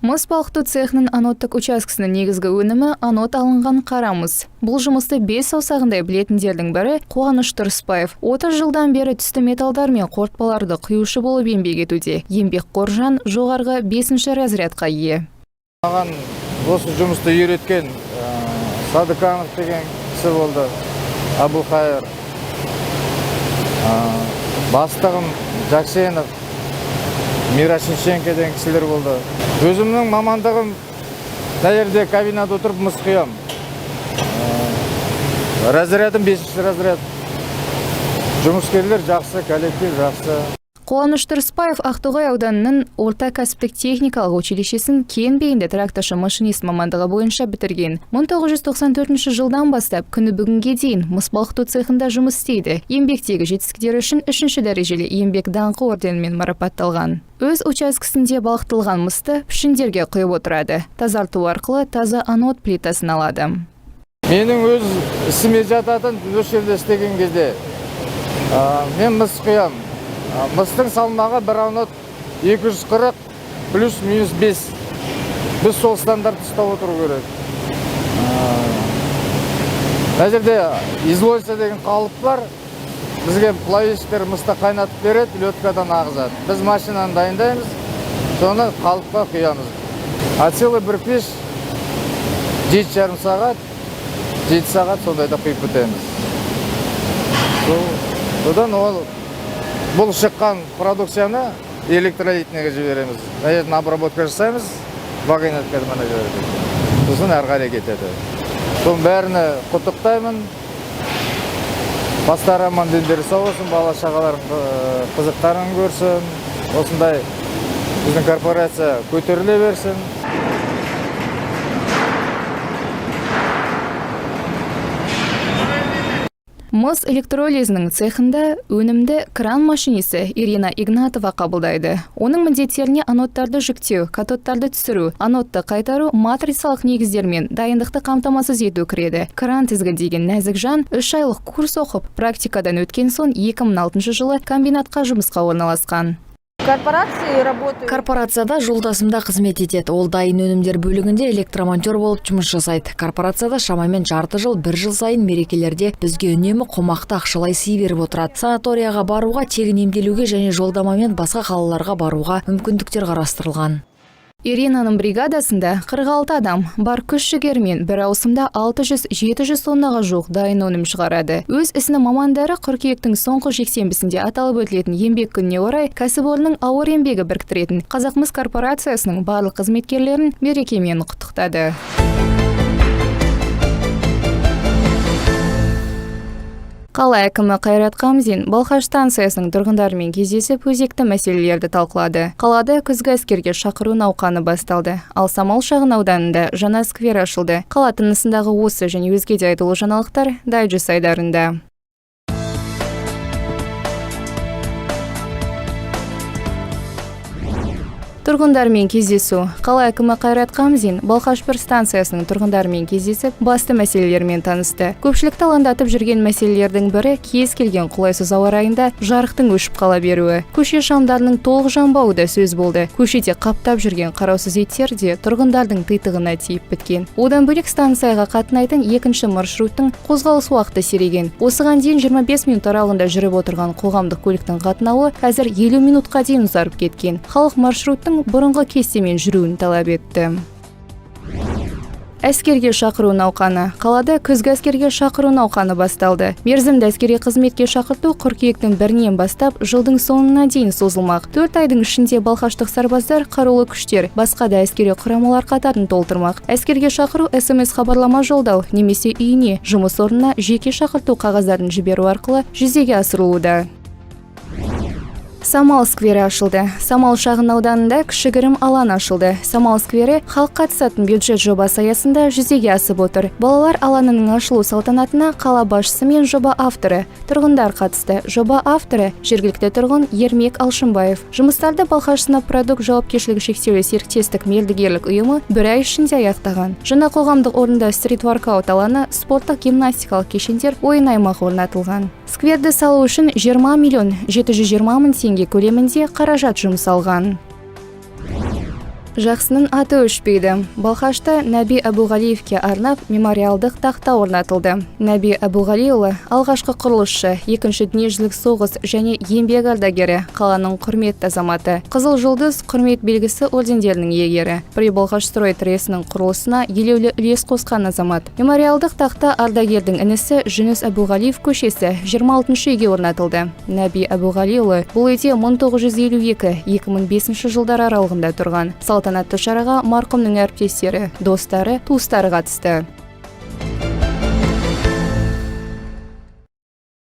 Мыс балқыту цехінің анодтық учаскесінің негізгі өнімі анод алынған қара мыс. Бұл жұмысты 5 саусағындай білетіндердің бірі Қуаныш Тұрыспаев. 30 жылдан бері түсті металдар мен қорытпаларды құюшы болып еңбек етуде. Еңбекқор жан жоғарғы 5-ші разрядқа ие. Маған осы жұмысты үйреткен Садыканов деген кісі болды, Абылхайыр. Бастығым Жаксенов, Мирашинченко деген кісілер болды. Өзімнің мамандығым жерде кабинада отырып мыс құям. Разрядым 5-ші разряд. Жұмыскерлер жақсы, коллектив жақсы. Қуаныш Тұрыспаев Ақтоғай ауданының орта кәсіптік техникалық училищесін кен бейінді тракторшы машинист мамандығы бойынша бітірген. 1994 жылдан бастап күні бүгінге дейін мыс балқыту цехында жұмыс істейді. Еңбектегі жетістіктері үшін 3-ші дәрежелі еңбек даңқы орденімен марапатталған. Өз учаскесінде балқытылған мысты пішіндерге құйып отырады. Тазарту арқылы таза анод плитасын алады. Менің өз ісіме жататын осы жерде істеген кезде мен мыс құям. Мыстың салмағы бір анод 240 плюс-минус 5. Біз сол стандарт ұстап отыру керек. Әзірде изолация деген қалып бар. Бізге плавильщиктер мысты қайнатып береді, леткадан ағызады. Біз машинаны дайындаймыз, соны қалыпқа құямыз. Целый бір пеш 7,5 сағат, 7 сағат сондайда құйып бітеміз. Содан ол бұл шыққан продукцияны электролитнеге жібереміз. Әйетін обработка жасаймыз, вагонеткаға мына жібереміз. Сосын әрі қарай кетеді. Соның бәріне құттықтаймын. Бастары аман дендері сау болсын, бала шағалардың қызықтарын көрсін. Осындай біздің корпорация көтеріле берсін. Мыс электролизінің цехында өнімді кран машинисі Ирина Игнатова қабылдайды. Оның міндеттеріне анодтарды жүктеу, катодтарды түсіру, анодты қайтару, матрицалық негіздермен дайындықты қамтамасыз ету кіреді. Кран тізгі деген нәзік жан 3 айлық курс оқып, практикадан өткен соң 2006 жылы комбинатқа жұмысқа орналасқан. Корпорацияда жолдасымда қызмет етеді. Ол дайын өнімдер бөлігінде электромонтер болып жұмыс жасайды. Корпорацияда шамамен жарты жыл, 1 жыл сайын мерекелерде бізге үнемі қомақты ақшалай сый беріп отырады. Санаторияға баруға, тегін емделуге және жолдамамен басқа қалаларға баруға мүмкіндіктер қарастырылған. Иринаның бригадасында 46 адам бар күш жігермен бір ауысымда 600-700 тоннаға жуық дайын өнім шығарады. Өз ісінің мамандары қыркүйектің соңғы жексенбісінде аталып өтілетін еңбек күніне орай кәсіпорынның ауыр еңбегі біріктіретін Қазақмыс корпорациясының барлық қызметкерлерін мерекемен құттықтады. Қала әкімі Қайрат Қамзин Балқаш станциясының тұрғындарымен кездесіп өзекті мәселелерді талқылады. Қалада күзгі әскерге шақыру науқаны басталды. Ал Самал шағын ауданында жаңа сквер ашылды. Қала тынысындағы осы және өзге де айтулы жаңалықтар дайджест айдарында. Тұрғындармен кездесу. Қала әкімі Қайрат Қамзин Балқаш 1 станциясының тұрғындарымен кездесіп, басты мәселелермен танысты. Көпшілікті алаңдатып жүрген мәселелердің бірі кез келген қолайсыз ауа райында жарықтың өшіп қала беруі. Көше шамдарының толық жанбауы да сөз болды. Көшеде қаптап жүрген қараусыз иттер де тұрғындардың титығына тиіп біткен. Одан бөлек станцияға қатынайтын 2-ші маршруттың қозғалыс уақыты сиреген. Осыған дейін 25 минут аралығында жүріп отырған қоғамдық көліктің қатынауы қазір 50 минутқа дейін ұзарып кеткен. Халық маршруттың бұрынғы кестемен жүруін талап етті. Әскерге шақыру науқаны. Қалада күзгі әскерге шақыру науқаны басталды. Мерзімді әскери қызметке шақырту қыркүйектің 1-нен бастап жылдың соңына дейін созылмақ. 4 айдың ішінде балқаштық сарбаздар, қарулы күштер, басқа да әскери құрамалар қатарын толтырмақ. Әскерге шақыру SMS хабарлама жолдау немесе үйіне, жұмыс орнына жеке шақырту қағаздарын жіберу арқылы жүзеге асырылуда. Самал сквері ашылды. Самал шағын ауданында кішігірім алаң ашылды. Самал сквері халық қатысатын бюджет жобасы аясында жүзеге асып отыр. Балалар алаңының ашылу салтанатына қала басшысы мен жоба авторы тұрғындар қатысты. Жоба авторы жергілікті тұрғын Ермек Алшынбаев. Жұмыстарды Балқаш Сынап продукт жауапкершілігі шектеулі серіктестік мердігерлік ұйымы 1 ай ішінде аяқтаған. Жаңа қоғамдық орында стрит-воркаут алаңы, спорттық гимнастикалық кешендер, ойын аймағы орнатылған. Скверді салу үшін 20 миллион 720 мың теңге көлемінде қаражат жұмсалған. Жақсының аты өшпейді. Балқашта Нәби Әбуғалиевке арнап мемориалдық тақта орнатылды. Нәби Әбуғалиұлы алғашқы құрылысшы, екінші дүниежүзілік соғыс және еңбек ардагері, қаланың құрметті азаматы. Қызыл жұлдыз құрмет белгісі ордендерінің иегері. При Балқашстрой тресінің құрылысына елеулі үлес қосқан азамат. Мемориалдық тақта ардагердің інісі Жүніс Әбуғалиев көшесі 26-шы үйге орнатылды. Нәби Әбуғалиұлы бұл үйде 1952-2005 жылдар аралығында тұрған. Салтанатты шараға марқұмның әріптестері, достары, туыстары қатысты.